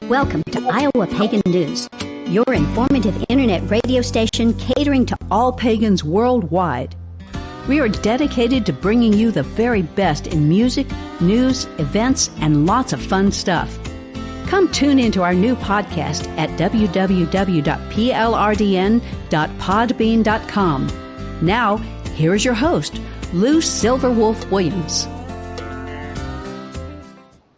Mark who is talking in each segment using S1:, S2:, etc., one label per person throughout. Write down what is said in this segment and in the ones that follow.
S1: Welcome to Iowa Pagan News, your informative internet radio station catering to all pagans worldwide. We are dedicated to bringing you the very best in music, news, events, and lots of fun stuff. Come tune into our new podcast at www.plrdn.podbean.com. Now, here's your host, Lou Silverwolf Williams.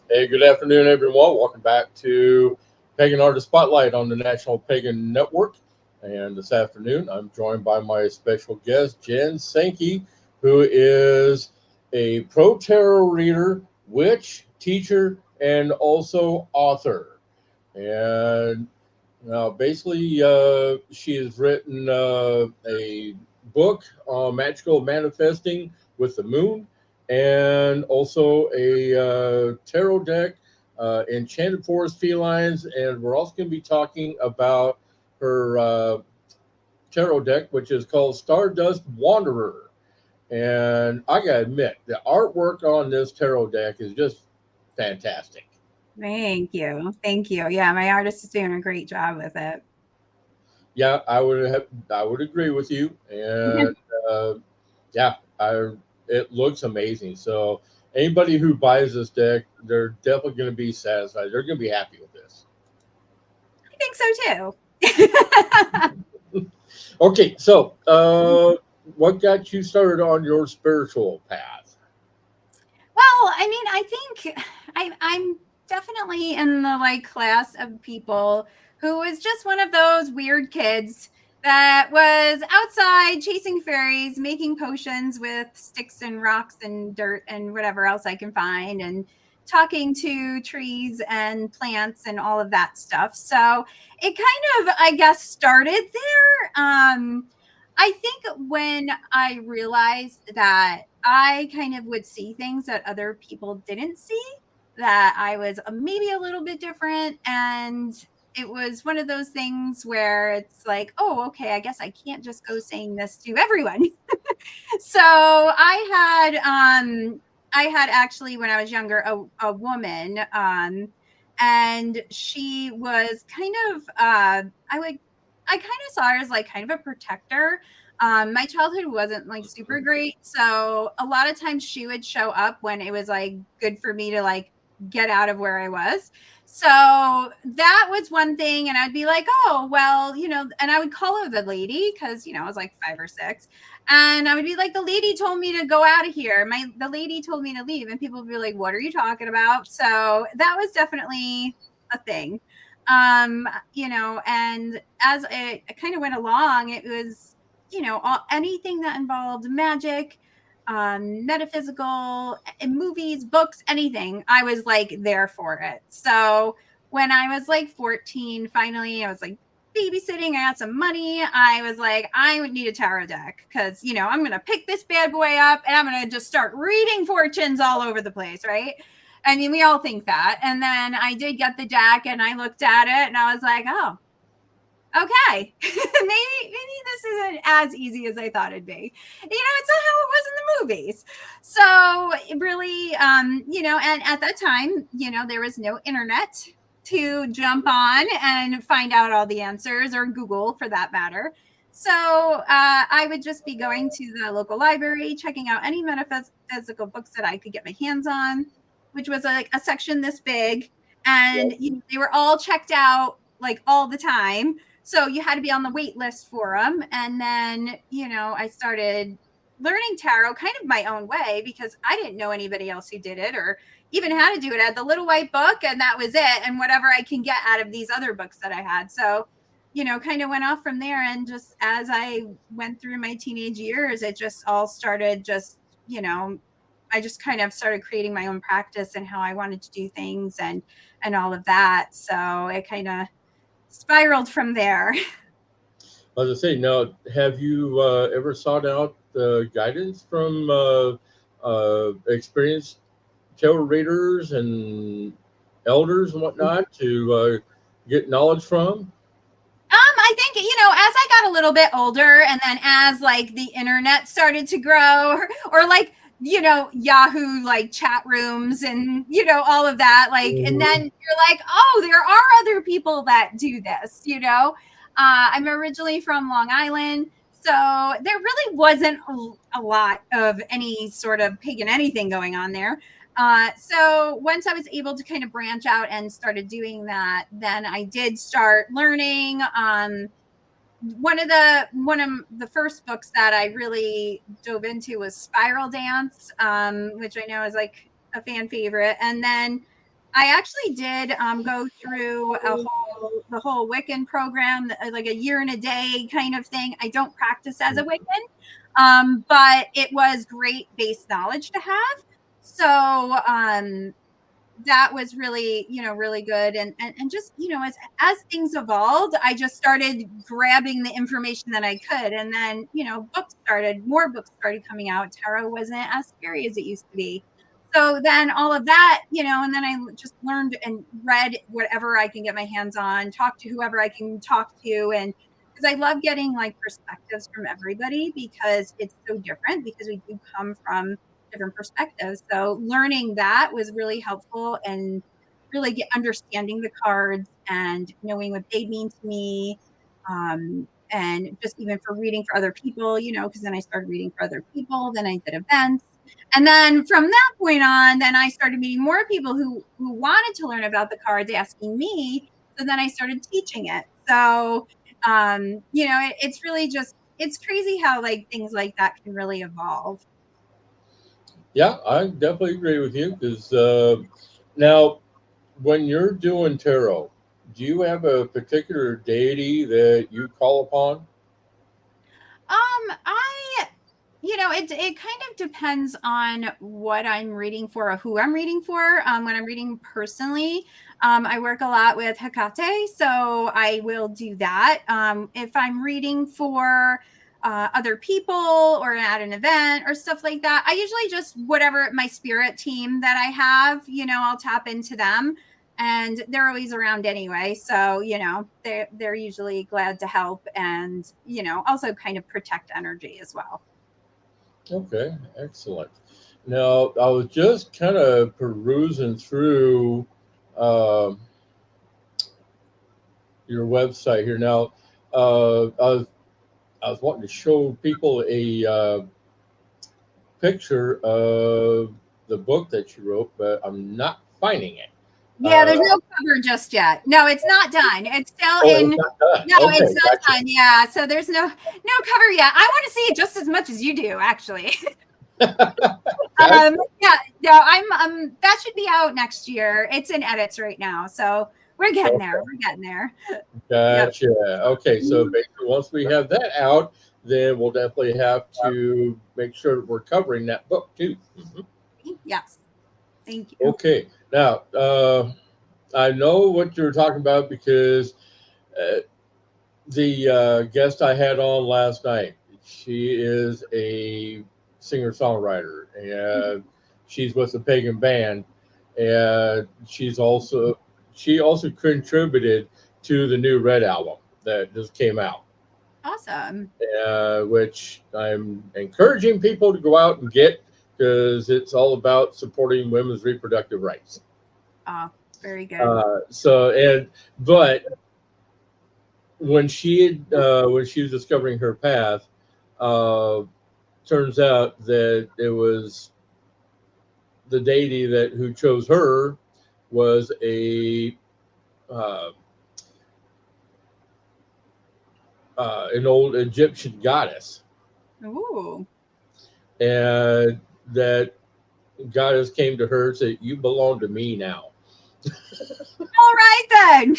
S2: Hey, good afternoon, everyone. Welcome back to Pagan Artist Spotlight on the National Pagan Network. And this afternoon, I'm joined by my special guest, Jen Sankey, who is a pro tarot reader, witch, teacher, and also author. And basically, she has written a book on magical manifesting with the moon, and also a tarot deck, Enchanted Forest Felines, and we're also going to be talking about her tarot deck, which is called Stardust Wanderer. And I gotta admit, the artwork on this tarot deck is just fantastic.
S3: Thank you. Yeah, my artist is doing a great job with it.
S2: Yeah, I would agree with you, and it looks amazing. So anybody who buys this deck, they're definitely going to be satisfied. They're going to be happy with this.
S3: I think so
S2: too. Okay, so what got you started on your spiritual path?
S3: Well, I mean, I think I'm definitely in the class of people who was just one of those weird kids that was outside chasing fairies, making potions with sticks and rocks and dirt and whatever else I can find, and talking to trees and plants and all of that stuff. So it kind of, I guess, started there. I think when I realized that I kind of would see things that other people didn't see, that I was maybe a little bit different, and it was one of those things where it's like, oh, okay, I guess I can't just go saying this to everyone. So I had actually, when I was younger, a woman, and she was kind of, I kind of saw her as kind of a protector. My childhood wasn't super great, so a lot of times she would show up when it was good for me to get out of where I was. So that was one thing. And I'd be like, oh, well, and I would call her the lady because, I was 5 or 6. And I would be like, the lady told me to go out of here. The lady told me to leave. And people would be like, what are you talking about? So that was definitely a thing. And as it kind of went along, it was, anything that involved magic, metaphysical, movies, books, anything, I was there for it. So when I was 14, finally I was babysitting, I got some money, I was I would need a tarot deck because I'm gonna pick this bad boy up and I'm gonna just start reading fortunes all over the place, right? I mean, we all think that. And then I did get the deck and I looked at it and I was like, oh, okay, maybe this isn't as easy as I thought it'd be. It's not how it was in the movies. So really, and at that time, there was no internet to jump on and find out all the answers, or Google for that matter. So I would just be going to the local library, checking out any metaphysical books that I could get my hands on, which was a section this big, and they were all checked out all the time. So you had to be on the wait list for them. And then, I started learning tarot kind of my own way because I didn't know anybody else who did it or even how to do it. I had the little white book and that was it. And whatever I can get out of these other books that I had. So, kind of went off from there. And just as I went through my teenage years, it just all started I just kind of started creating my own practice and how I wanted to do things and all of that. So it kind of spiraled from there.
S2: As I say, now, have you ever sought out guidance from experienced tarot readers and elders and whatnot to get knowledge from?
S3: I think, as I got a little bit older and then as the internet started to grow or Yahoo like chat rooms and, all of that. Like, and then you're like, oh, there are other people that do this, I'm originally from Long Island. So there really wasn't a lot of any sort of pagan anything going on there. So once I was able to kind of branch out and started doing that, then I did start learning. One of the first books that I really dove into was Spiral Dance, which I know is like a fan favorite. And then I actually did go through the whole Wiccan program, like a year and a day kind of thing. I don't practice as a Wiccan, but it was great base knowledge to have. So that was really, really good. And just, as things evolved, I just started grabbing the information that I could. And then, more books started coming out. Tarot wasn't as scary as it used to be. So then all of that, and then I just learned and read whatever I can get my hands on, talk to whoever I can talk to. And because I love getting like perspectives from everybody, because it's so different, because we do come from different perspectives. So learning that was really helpful, and really understanding the cards and knowing what they mean to me. And just even for reading for other people, because then I started reading for other people, then I did events. And then from that point on, then I started meeting more people who wanted to learn about the cards, asking me. So then I started teaching it. So, it's really it's crazy how like things like that can really evolve.
S2: Yeah, I definitely agree with you because now when you're doing tarot, do you have a particular deity that you call upon?
S3: It kind of depends on what I'm reading for or who I'm reading for. When I'm reading personally, I work a lot with Hecate, so I will do that. If I'm reading for other people or at an event or stuff like that, I usually just whatever my spirit team that I have, I'll tap into them. And they're always around anyway, so they're usually glad to help, and also kind of protect energy as well.
S2: Okay, excellent. Now, I was just kind of perusing through um your website here. Now, I was wanting to show people a picture of the book that you wrote, but I'm not finding it.
S3: Yeah, there's no cover just yet. No, it's not done. It's still in.
S2: It's not done.
S3: No,
S2: Okay,
S3: it's not
S2: gotcha.
S3: done. Yeah, so there's no cover yet. I want to see it just as much as you do, actually.
S2: Gotcha.
S3: Yeah, no, I'm that should be out next year. It's in edits right now, so we're getting there. We're getting there. Yep.
S2: Gotcha. Okay, so basically, once we have that out, then we'll definitely have to make sure that we're covering that book too. Mhm.
S3: Yes. Thank you.
S2: Okay. Now, I know what you're talking about because the guest I had on last night, she is a singer songwriter, and she's with the Pagan band, and she also contributed to the new Red album that just came out,
S3: Awesome.
S2: which I'm encouraging people to go out and get because it's all about supporting women's reproductive rights.
S3: Oh, very good.
S2: But when she was discovering her path, uh, turns out that it was the deity that who chose her was uh, an old Egyptian goddess,
S3: Ooh.
S2: and that goddess came to her and said, "You belong to me now."
S3: All right then.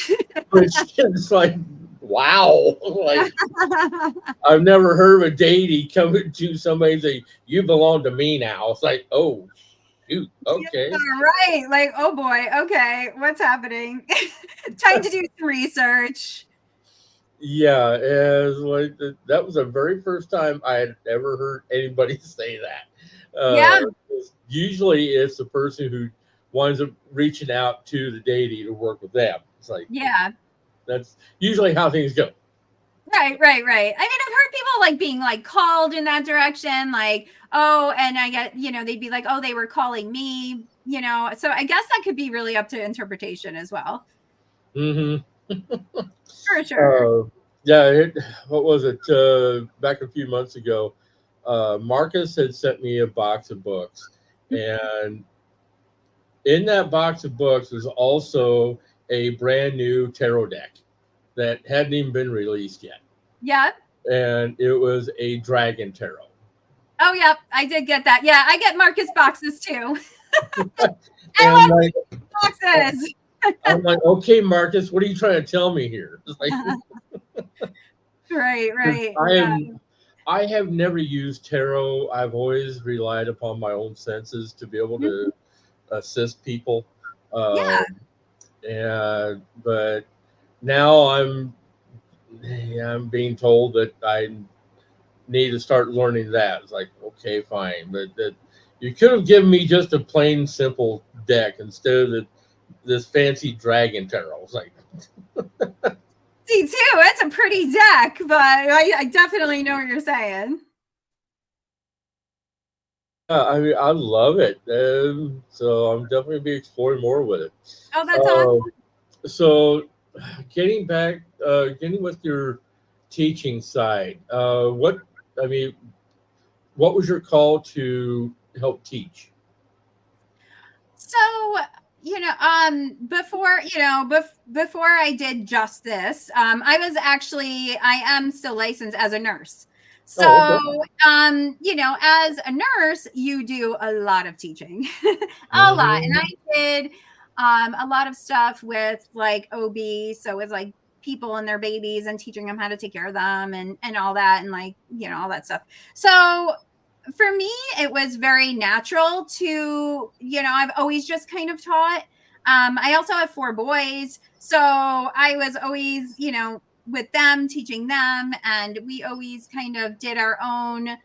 S2: Which is like, wow, like I've never heard of a deity coming to somebody and say, "You belong to me now." It's like, oh shoot, okay.
S3: All right. Like, oh boy. Okay. What's happening? Time to do some research.
S2: Yeah, and like that was the very first time I had ever heard anybody say that.
S3: Yeah.
S2: Usually, it's the person who winds up reaching out to the deity to work with them. It's like,
S3: Yeah.
S2: that's usually how things go.
S3: Right. I mean, I've heard like being like called in that direction, like, oh, and I get, they'd be like, oh, they were calling me, so I guess that could be really up to interpretation as well.
S2: Mm-hmm.
S3: For sure.
S2: Yeah, what was it? Back a few months ago, Marcus had sent me a box of books, and in that box of books was also a brand new tarot deck that hadn't even been released yet.
S3: Yep.
S2: And it was a dragon tarot.
S3: Oh, yep. I did get that. Yeah, I get Marcus boxes too.
S2: I love
S3: boxes.
S2: I'm like, okay, Marcus, what are you trying to tell me here? Like,
S3: right.
S2: I have never used tarot. I've always relied upon my own senses to be able to assist people. But now I'm being told that I need to start learning that. It's like, okay, fine, but that you could have given me just a plain simple deck instead of this fancy dragon tarot. It's like,
S3: see too, it's a pretty deck, but I definitely know what you're saying.
S2: I mean, I love it, so I'm definitely be exploring more with it.
S3: Oh, that's awesome.
S2: So, getting with your teaching side, what was your call to help teach?
S3: So, before I did just this, I am still licensed as a nurse. So, as a nurse, you do a lot of teaching, a lot. And I did a lot of stuff with like OB. So it's like people and their babies and teaching them how to take care of them and all that. And like, all that stuff. So for me, it was very natural to, I've always just kind of taught. I also have 4 boys. So I was always, with them, teaching them. And we always kind of did our own,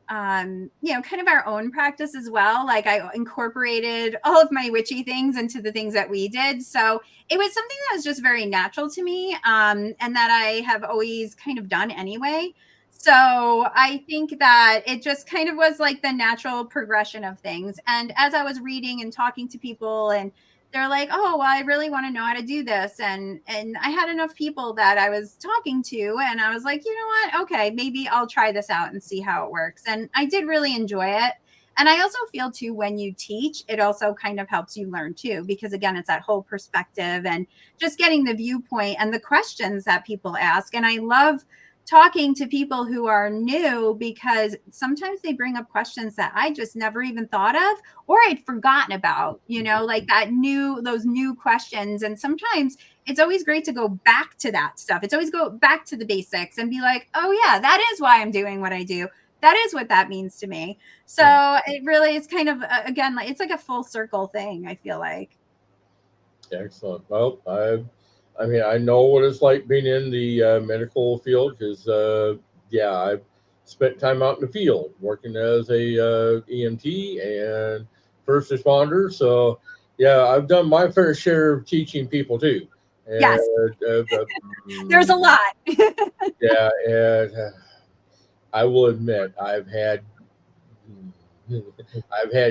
S3: kind of our own practice as well. Like I incorporated all of my witchy things into the things that we did. So it was something that was just very natural to me, and that I have always kind of done anyway. So I think that it just kind of was like the natural progression of things. And as I was reading and talking to people, and they're like, oh, well, I really want to know how to do this. And I had enough people that I was talking to, and I was like, you know what? Okay, maybe I'll try this out and see how it works. And I did really enjoy it. And I also feel too, when you teach, it also kind of helps you learn too, because again, it's that whole perspective and just getting the viewpoint and the questions that people ask. And I love talking to people who are new, because sometimes they bring up questions that I just never even thought of, or I'd forgotten about, like those new questions. And sometimes it's always great to go back to that stuff. It's always go back to the basics and be like, oh yeah, that is why I'm doing what I do. That is what that means to me. So it really is kind of, again, like it's like a full circle thing, I feel like.
S2: Excellent. Well, I know what it's like being in the medical field, because, I've spent time out in the field working as a EMT and first responder. So, yeah, I've done my fair share of teaching people too. And,
S3: yes. There's a lot.
S2: Yeah, and I will admit I've had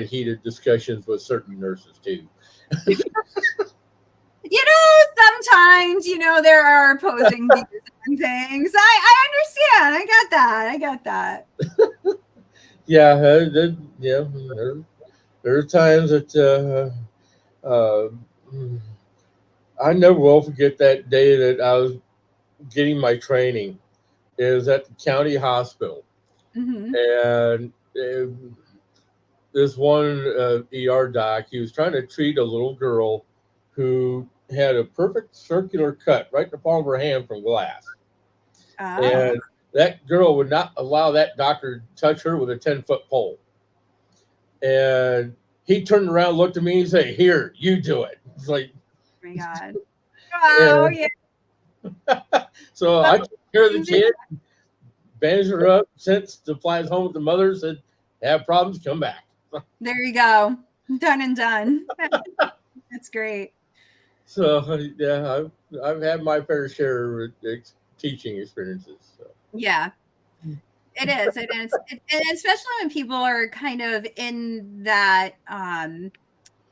S2: heated discussions with certain nurses too.
S3: Sometimes, there are opposing views and things. I understand. I got that.
S2: Yeah, there are times that I never will forget that day that I was getting my training. It was at the county hospital, and this one ER doc, he was trying to treat a little girl who had a perfect circular cut right in the palm of her hand from glass. Oh. And that girl would not allow that doctor to touch her with a 10-foot pole. And he turned around, looked at me, and said, "Here, you do it." It's like,
S3: oh my God. Wow, yeah.
S2: So I took care of the kid, bandaged her up, sent supplies home with the mother, said, "Have problems, come back."
S3: There you go. Done and done. That's great.
S2: So yeah, I've had my fair share of teaching experiences. So.
S3: Yeah. It is. And especially when people are kind of in that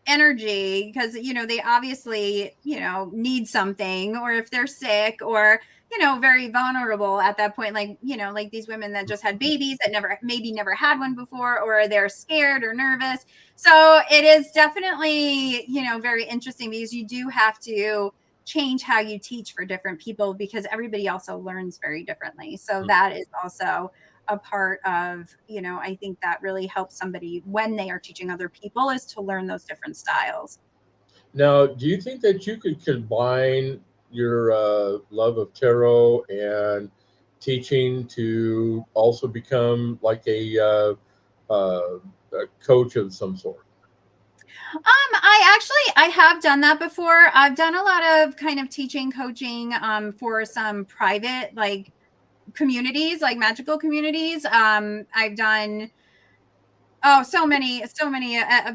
S3: energy, because they obviously need something, or if they're sick, or very vulnerable at that point, like like these women that just had babies that never had one before, or they're scared or nervous. So it is definitely very interesting, because you do have to change how you teach for different people, because everybody also learns very differently. So that is also a part of I think that really helps somebody when they are teaching other people, is to learn those different styles.
S2: Now, do you think that you could combine your love of tarot and teaching to also become like a coach of some sort?
S3: I have done that before. I've done a lot of kind of teaching, coaching for some private like communities, like magical communities. I've done so many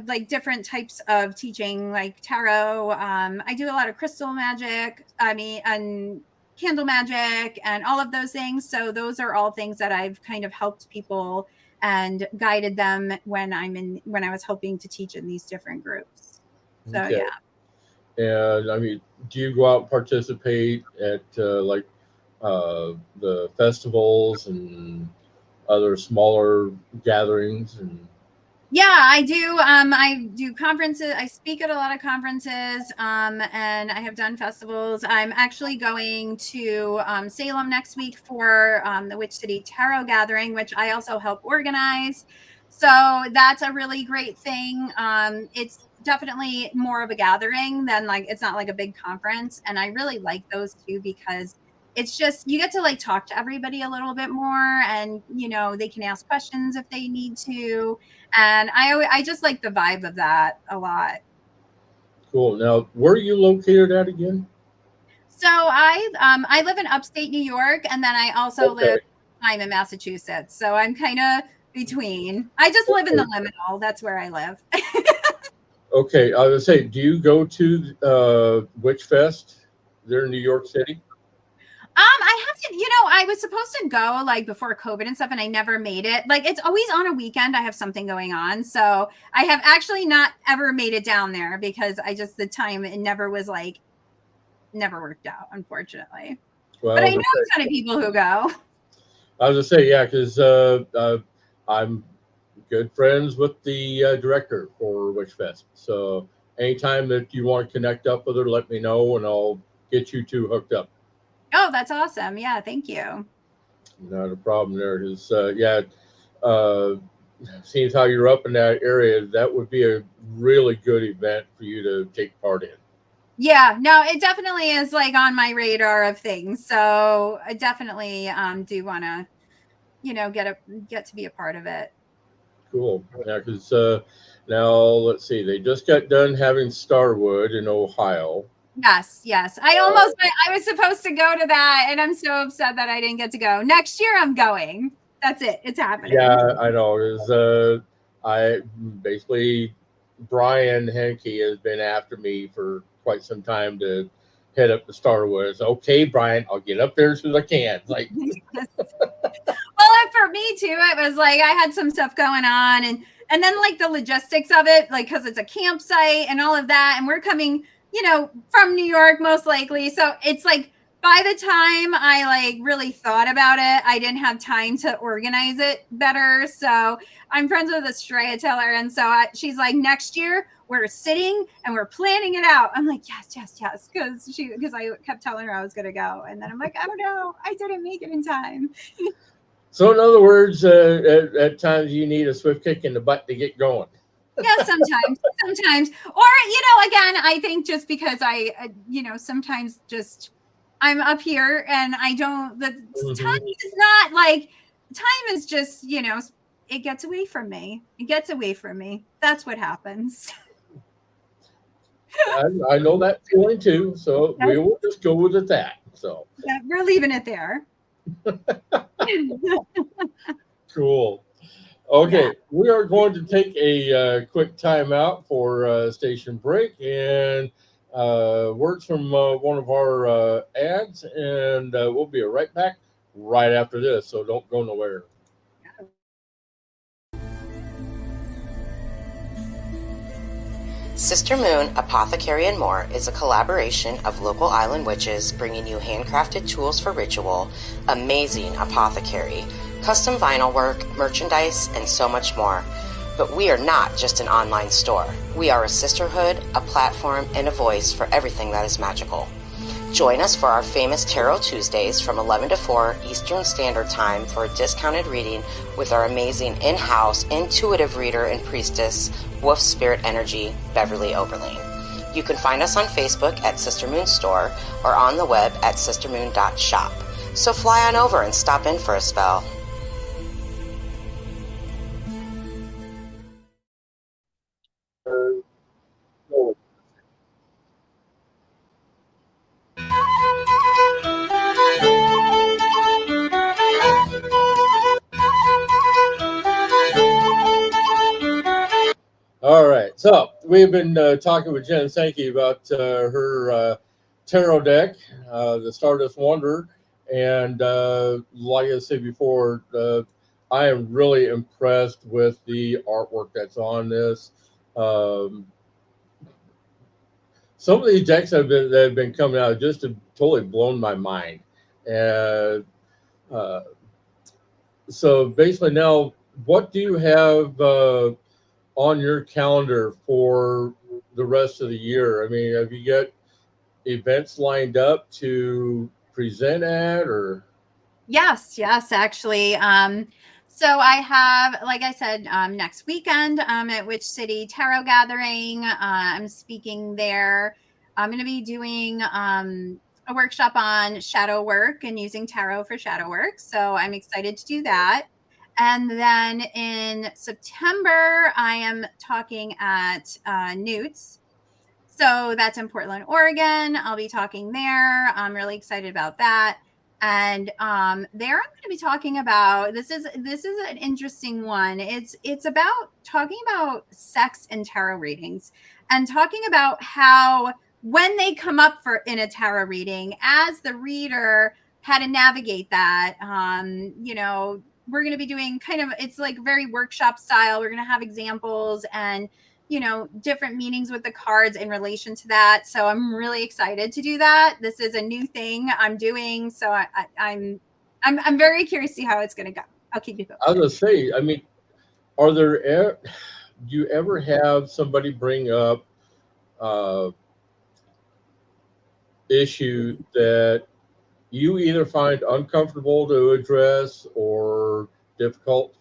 S3: like different types of teaching, like tarot. I do a lot of crystal magic, and candle magic, and all of those things. So those are all things that I've kind of helped people and guided them when I was hoping to teach in these different groups. So
S2: Okay.
S3: yeah.
S2: And I mean, do you go out and participate at the festivals and other smaller gatherings? And
S3: Yeah, I do. I do conferences. I speak at a lot of conferences, and I have done festivals. I'm actually going to Salem next week for the Witch City Tarot Gathering, which I also help organize. So that's a really great thing. It's definitely more of a gathering than like, it's not like a big conference, and I really like those too, because it's just, you get to like talk to everybody a little bit more, and they can ask questions if they need to, and I just like the vibe of that a lot.
S2: cool. Now, where are you located at again?
S3: So I live in upstate New York, and then I also
S2: Okay.
S3: live in Massachusetts. So I'm kind of between. I just live in the liminal. That's where I live.
S2: Okay. I was gonna say, do you go to Witch Fest there in New York City?
S3: I have to, I was supposed to go like before COVID and stuff, and I never made it. Like, it's always on a weekend. I have something going on. So I have actually not ever made it down there, because the time, it never worked out, unfortunately. But
S2: Well,
S3: I know a ton of people who go.
S2: I was gonna say, yeah, because I'm good friends with the director for Witch Fest. So anytime that you want to connect up with her, let me know, and I'll get you two hooked up.
S3: Oh, that's awesome. Yeah, thank you.
S2: Not a problem there. Because yeah, uh, seeing how you're up in that area, that would be a really good event for you to take part in.
S3: Yeah, no, it definitely is like on my radar of things. So I definitely do want to, get to be a part of it.
S2: Cool. Yeah, because now let's see, they just got done having Starwood in Ohio.
S3: Yes, yes. I was supposed to go to that, and I'm so upset that I didn't get to go. Next year I'm going. That's it. It's happening.
S2: Yeah, I know. Is I basically Brian Henke has been after me for quite some time to head up to Starwood. It's, okay, Brian, I'll get up there as soon as I can. Like,
S3: Well, and for me too, it was like I had some stuff going on, and then like the logistics of it, like because it's a campsite and all of that, and we're coming, from New York most likely. So it's like by the time I like really thought about it, I didn't have time to organize it better. So I'm friends with a storyteller, and so she's like, next year we're sitting and we're planning it out. I'm like, yes, yes, yes, because I kept telling her I was gonna go, and then I'm like, oh no, I didn't make it in time.
S2: so in other words, at times you need a swift kick in the butt to get going.
S3: Yeah, sometimes, or again, I think just because sometimes just I'm up here and I don't. The
S2: Hmm.
S3: time is not like time is just it gets away from me. It gets away from me. That's what happens.
S2: I know that feeling too, so we
S3: That's,
S2: will just go with it that. So
S3: we're leaving it there.
S2: cool.
S3: Yeah.
S2: Okay, we are going to take a quick time out for station break and words from one of our ads, and we'll be right back right after this. So don't go nowhere.
S4: Sister Moon, Apothecary and More is a collaboration of local island witches bringing you handcrafted tools for ritual, amazing apothecary, custom vinyl work, merchandise, and so much more. But we are not just an online store. We are a sisterhood, a platform, and a voice for everything that is magical. Join us for our famous Tarot Tuesdays from 11 to 4 Eastern Standard Time for a discounted reading with our amazing in-house intuitive reader and priestess, Wolf Spirit Energy, Beverly Oberlin. You can find us on Facebook at Sister Moon Store or on the web at sistermoon.shop. So fly on over and stop in for a spell.
S2: All right, so we've been talking with Jen Sankey about her tarot deck, the Stardust Wonder, and like I said before, I am really impressed with the artwork that's on this. Some of these decks that have been coming out just have totally blown my mind, and so basically now, what do you have on your calendar for the rest of the year? I mean, have you got events lined up to present at, or?
S3: Yes, actually. So I have, like I said, next weekend at Witch City Tarot Gathering. I'm speaking there. I'm going to be doing a workshop on shadow work and using tarot for shadow work. So I'm excited to do that. And then in September, I am talking at Newt's. So that's in Portland, Oregon. I'll be talking there. I'm really excited about that. And there I'm going to be talking about this is an interesting one. It's about talking about sex and tarot readings, and talking about how when they come up for in a tarot reading, as the reader, how to navigate that. We're going to be doing kind of, it's like very workshop style. We're going to have examples and different meanings with the cards in relation to that. So I'm really excited to do that. This is a new thing I'm doing. So I'm very curious to see how it's going to go. I'll keep you posted.
S2: I was going to say, I mean, do you ever have somebody bring up issue that you either find uncomfortable to address or difficult?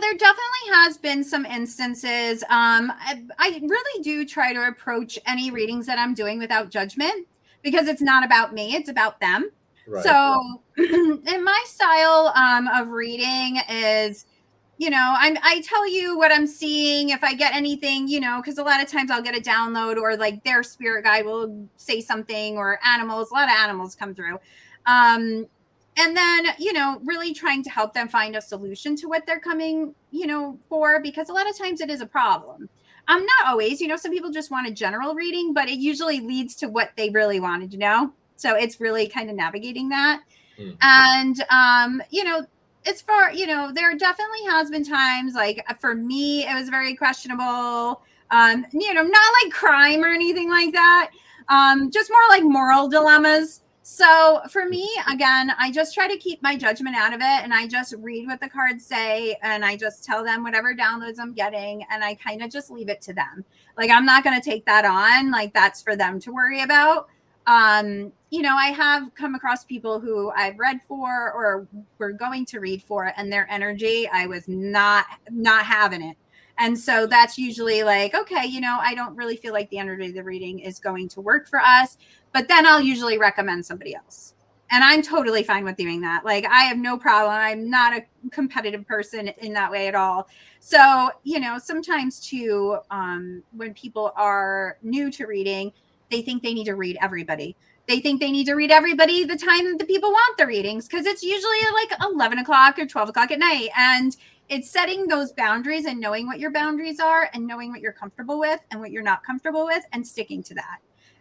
S3: There definitely has been some instances. I really do try to approach any readings that I'm doing without judgment, because it's not about me, it's about them. Right. So in my style of reading is, I tell you what I'm seeing. If I get anything, because a lot of times I'll get a download, or like their spirit guide will say something, or animals, a lot of animals come through. And then, really trying to help them find a solution to what they're coming, for, because a lot of times it is a problem. Not always, some people just want a general reading, but it usually leads to what they really wanted to know. So it's really kind of navigating that. And, it's for, there definitely has been times, like for me, it was very questionable, not like crime or anything like that. Just more like moral dilemmas. So for me, again, I just try to keep my judgment out of it, and I just read what the cards say, and I just tell them whatever downloads I'm getting, and I kind of just leave it to them. Like, I'm not going to take that on. Like, that's for them to worry about. I have come across people who I've read for or were going to read for, and their energy, I was not having it. And so that's usually like, okay, I don't really feel like the energy of the reading is going to work for us. But then I'll usually recommend somebody else. And I'm totally fine with doing that. Like, I have no problem. I'm not a competitive person in that way at all. So, sometimes too, when people are new to reading, they think they need to read everybody. They think they need to read everybody the time that the people want the readings, because it's usually like 11 o'clock or 12 o'clock at night. And it's setting those boundaries and knowing what your boundaries are, and knowing what you're comfortable with and what you're not comfortable with, and sticking to that.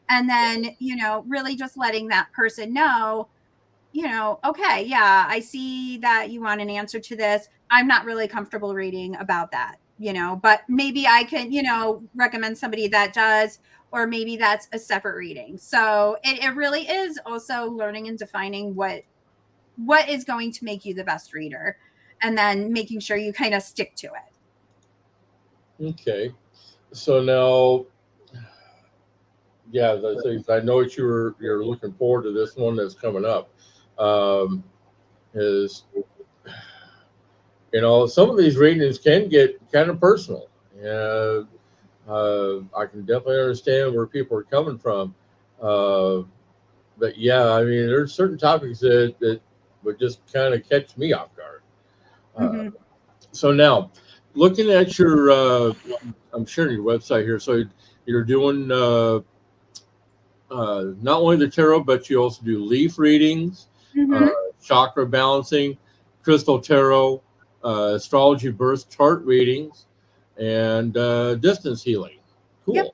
S3: And then, really just letting that person know, okay, yeah, I see that you want an answer to this. I'm not really comfortable reading about that. but maybe I can, recommend somebody that does, or maybe that's a separate reading. So it really is also learning and defining what is going to make you the best reader, and then making sure you kind of stick to it.
S2: Okay. So now, yeah, I know that you're looking forward to this one that's coming up. Is some of these readings can get kind of personal. I can definitely understand where people are coming from. But yeah, I mean, there's certain topics that would just kind of catch me off guard.
S3: Mm-hmm.
S2: So now, looking at I'm sharing your website here. So you're doing not only the tarot, but you also do leaf readings,
S3: Mm-hmm.
S2: chakra balancing, crystal tarot, astrology birth chart readings, and distance healing. Cool.
S3: Yep.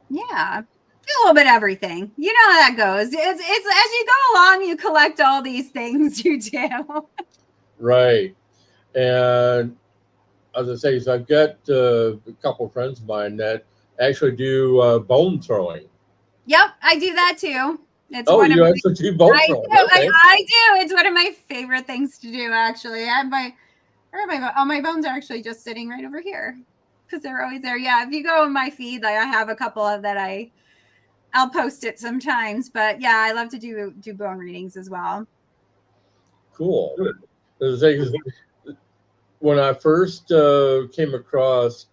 S3: Yeah. Do a little bit of everything. You know how that goes. It's as you go along, you collect all these things you do.
S2: Right. And as I say, so I've got a couple of friends of mine that actually do bone throwing.
S3: Yep, I do that too. It's
S2: Oh,
S3: one of
S2: you actually do bone
S3: I
S2: throwing.
S3: do.
S2: Okay.
S3: I do. It's one of my favorite things to do. Actually, I have my bones are actually just sitting right over here because they're always there. Yeah, if you go in my feed, like I have a couple of that I'll post it sometimes. But yeah, I love to do bone readings as well.
S2: Cool. As I say, when I first came across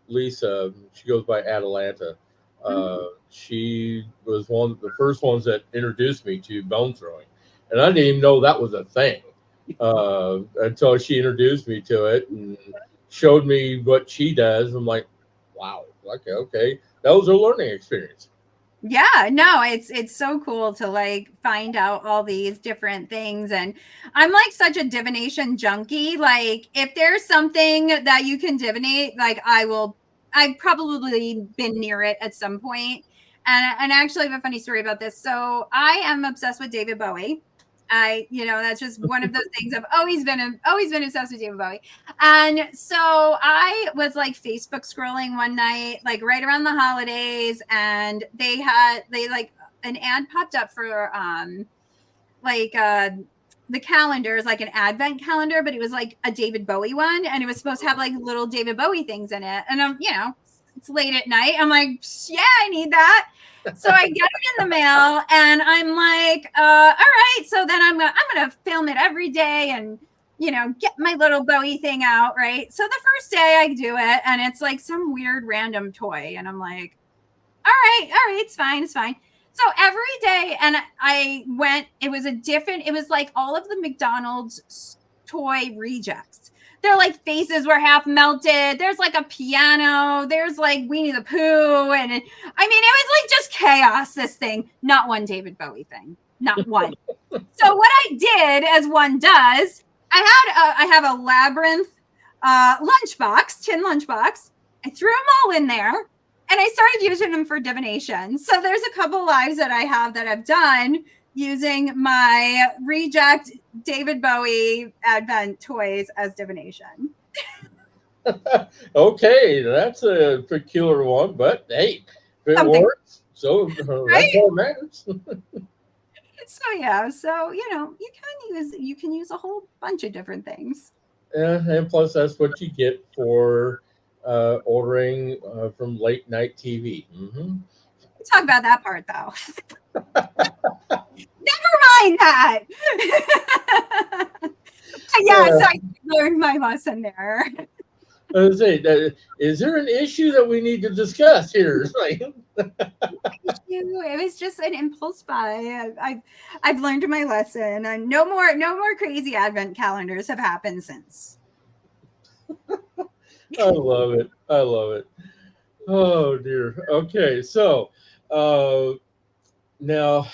S2: Lisa, she goes by Atalanta. She was one of the first ones that introduced me to bone throwing, and I didn't even know that was a thing until she introduced me to it and showed me what she does. I'm like, wow, okay, that was a learning experience.
S3: Yeah, no, it's so cool to like find out all these different things. And I'm like such a divination junkie. Like if there's something that you can divinate, like I've probably been near it at some point. And I actually have a funny story about this. So I am obsessed with David Bowie. That's just one of those things. I've always been obsessed with David Bowie. And so I was like Facebook scrolling one night, like right around the holidays, and they like an ad popped up for the calendars, like an advent calendar, but it was like a David Bowie one, and it was supposed to have like little David Bowie things in it. And it's late at night. I'm like, yeah, I need that. So I get it in the mail, and I'm like, all right. So then I'm gonna film it every day, and get my little Bowie thing out, right? So the first day I do it, and it's like some weird random toy, and I'm like, all right, it's fine. So every day, and it was like all of the McDonald's toy rejects. They're like faces were half melted. There's like a piano. There's like Winnie the Pooh. And it was like just chaos, this thing. Not one David Bowie thing. Not one. So what I did, as one does, I have a labyrinth tin lunchbox. I threw them all in there, and I started using them for divination. So there's a couple lives that I have that I've done using my reject David Bowie Advent toys as divination.
S2: Okay, that's a peculiar one, but hey, if it works, so that's all that matters.
S3: So yeah, you can use a whole bunch of different things.
S2: And plus, that's what you get for ordering from late night TV. Mm-hmm.
S3: We'll talk about that part though. Never mind that. Yes, I learned my lesson there.
S2: I was saying, is there an issue that we need to discuss here?
S3: It was just an impulse buy. I've learned my lesson, and no more crazy advent calendars have happened since.
S2: I love it. Oh dear. Okay, so now,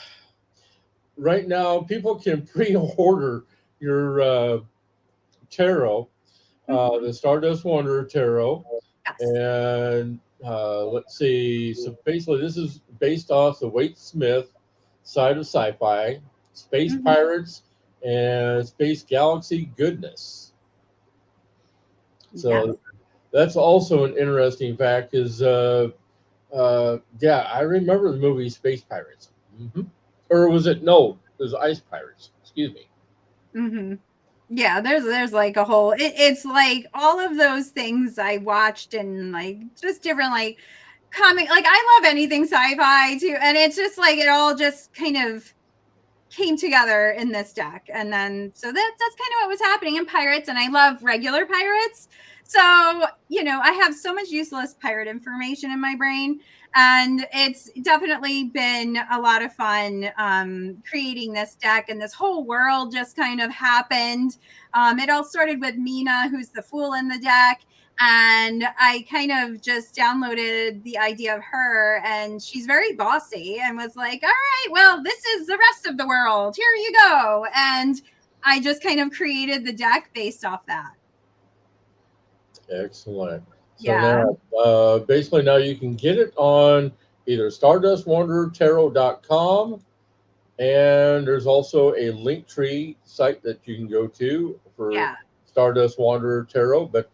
S2: right now, people can pre-order your tarot, the Stardust Wanderer tarot,
S3: Yes.
S2: and let's see. So basically, this is based off the Waite Smith side of sci-fi, space pirates, and space galaxy goodness. So that's also an interesting fact. Is I remember the movie Space Pirates, or was it? No, it was Ice Pirates. Excuse me.
S3: Mm-hmm. Yeah, there's like a whole it's like all of those things I watched and like just different like comic, like I love anything sci-fi too, and it's just like it all just kind of came together in this deck. And then so that's kind of what was happening in pirates, and I love regular pirates. So, I have so much useless pirate information in my brain, and it's definitely been a lot of fun creating this deck, and this whole world just kind of happened. It all started with Mina, who's the fool in the deck, and I kind of just downloaded the idea of her, and she's very bossy and was like, all right, well, this is the rest of the world. Here you go. And I just kind of created the deck based off that.
S2: Excellent. So now, basically now you can get it on either stardustwanderertarot.com, and there's also a Linktree site that you can go to for Stardust Wanderer Tarot, but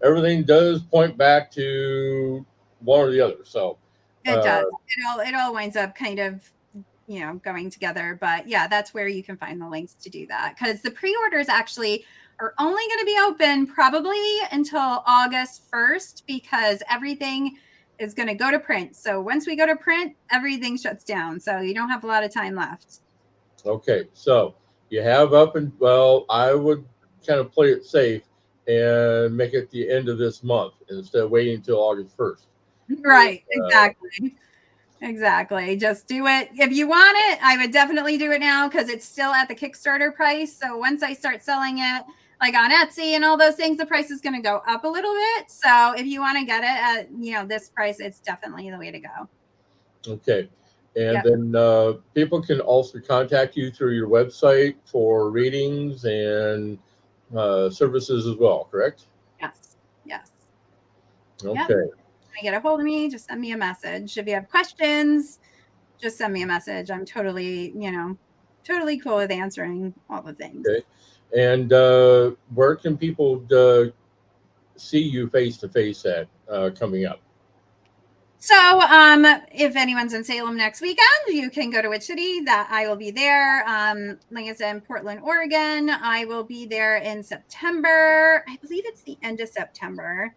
S2: everything does point back to one or the other. So
S3: it does. It all winds up kind of going together. But yeah, that's where you can find the links to do that, because the pre-orders actually are only going to be open probably until August 1st, because everything is going to go to print. So once we go to print, everything shuts down. So you don't have a lot of time left.
S2: Okay, so you have I would kind of play it safe and make it the end of this month instead of waiting until August 1st.
S3: Right, exactly. Just do it. If you want it, I would definitely do it now, because it's still at the Kickstarter price. So once I start selling it, like on Etsy and all those things, the price is going to go up a little bit. So if you want to get it at, this price, it's definitely the way to go.
S2: Okay. And then people can also contact you through your website for readings and services as well, correct?
S3: Yes.
S2: Okay.
S3: Yep. To get a hold of me, just send me a message. If you have questions, just send me a message. I'm totally cool with answering all the things.
S2: Okay. And where can people see you face to face at coming up?
S3: So if anyone's in Salem next weekend, you can go to Witch City. That I will be there. Like I said, in Portland, Oregon, I will be there in September. I believe it's the end of September.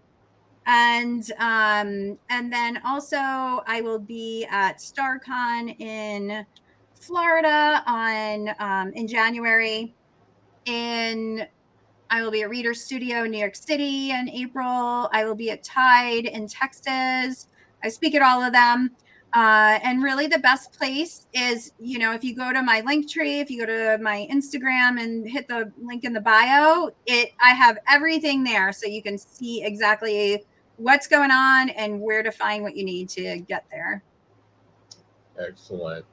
S3: And then also I will be at StarCon in Florida in January. I will be at Reader Studio in New York City in April. I will be at Tide in Texas. I speak at all of them. And really the best place is, if you go to my Linktree, if you go to my Instagram and hit the link in the bio, I have everything there. So you can see exactly what's going on and where to find what you need to get there.
S2: Excellent.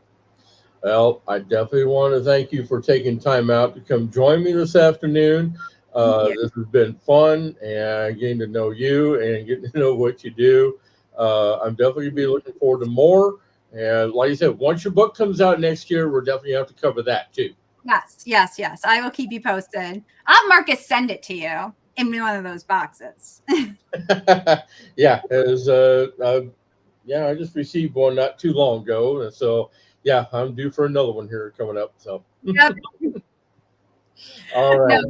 S2: Well, I definitely want to thank you for taking time out to come join me this afternoon. This has been fun, and getting to know you and getting to know what you do. I'm definitely going to be looking forward to more. And like I said, once your book comes out next year, we're definitely have to cover that too.
S3: Yes. I will keep you posted. I'll Marcus send it to you in one of those boxes.
S2: Yeah, I just received one not too long ago, and so I'm due for another one here coming up. So, all right.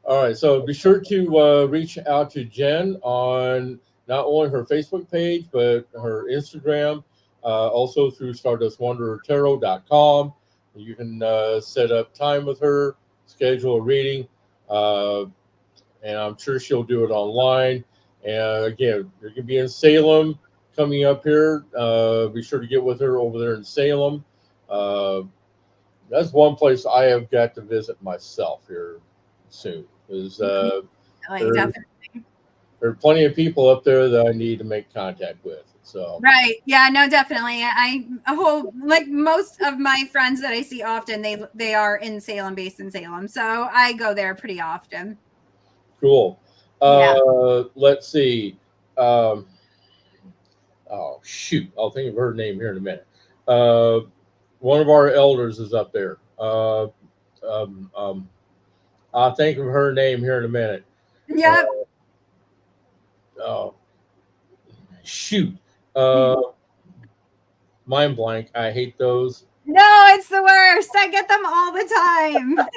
S2: All right. So be sure to reach out to Jen on not only her Facebook page but her Instagram, also through StardustWandererTarot.com. You can set up time with her, schedule a reading, and I'm sure she'll do it online. And again, you're gonna be in Salem coming up here. Be sure to get with her over there in Salem. That's one place I have got to visit myself here soon. There are plenty of people up there that I need to make contact with. So
S3: right, yeah, no, definitely. Like most of my friends that I see often, they are in Salem, based in Salem, so I go there pretty often.
S2: Cool. Let's see. Oh shoot, I'll think of her name here in a minute. One of our elders is up there. I'll think of her name here in a minute.
S3: Yep.
S2: Oh, shoot. Mind blank. I hate those.
S3: No, it's the worst. I get them all the time. Because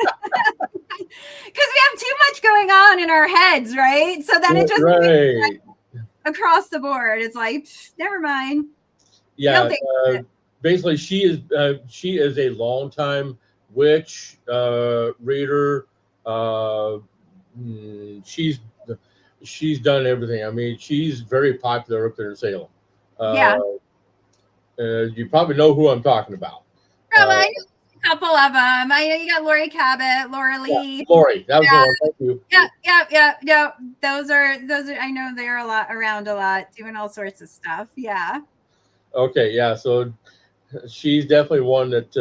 S3: we have too much going on in our heads, right? So then it just
S2: right.
S3: Across the board. It's like, never mind.
S2: Yeah. Basically, she is a longtime witch reader. She's done everything. I mean, she's very popular up there in Salem.
S3: Yeah.
S2: You probably know who I'm talking about.
S3: Probably. I know a couple of them. I know you got Lori Cabot, Laura Lee.
S2: Yeah, Lori, that was the one. Thank you.
S3: Yeah. Those are. I know they're around a lot, doing all sorts of stuff. Yeah.
S2: Okay. Yeah. So she's definitely one that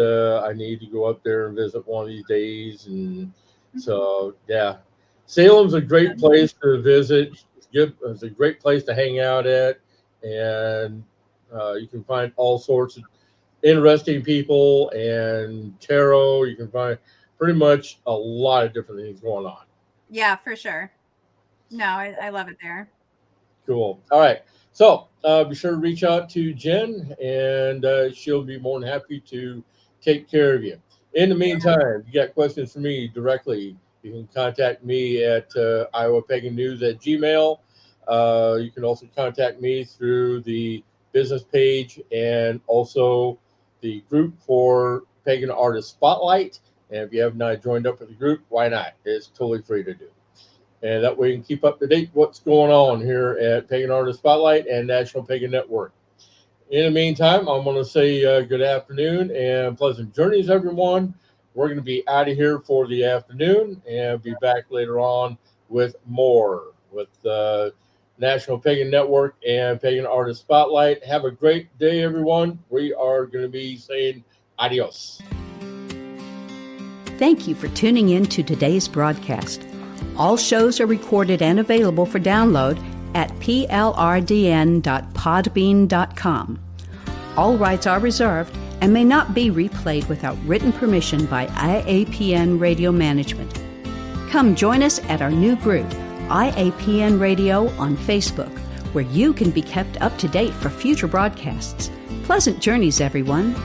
S2: I need to go up there and visit one of these days. And so, yeah, Salem's a great place to visit. It's a great place to hang out at, and you can find all sorts of interesting people and tarot. You can find pretty much a lot of different things going on.
S3: Yeah, for sure. No, I love it there.
S2: Cool. All right. So be sure to reach out to Jen, and she'll be more than happy to take care of you. In the meantime, if you got questions for me directly, you can contact me at iowapagannews@gmail.com. You can also contact me through the business page and also the group for Pagan Artist Spotlight. And if you have not joined up with the group, why not? It's totally free to do. And that way you can keep up to date what's going on here at Pagan Artist Spotlight and National Pagan Network. In the meantime, I'm going to say good afternoon and pleasant journeys, everyone. We're going to be out of here for the afternoon and be back later on with more with National Pagan Network and Pagan Artist Spotlight. Have a great day, everyone. We are going to be saying adios.
S1: Thank you for tuning in to today's broadcast. All shows are recorded and available for download at plrdn.podbean.com. All rights are reserved and may not be replayed without written permission by IAPN Radio Management. Come join us at our new group, IAPN Radio on Facebook, where you can be kept up to date for future broadcasts. Pleasant journeys, everyone.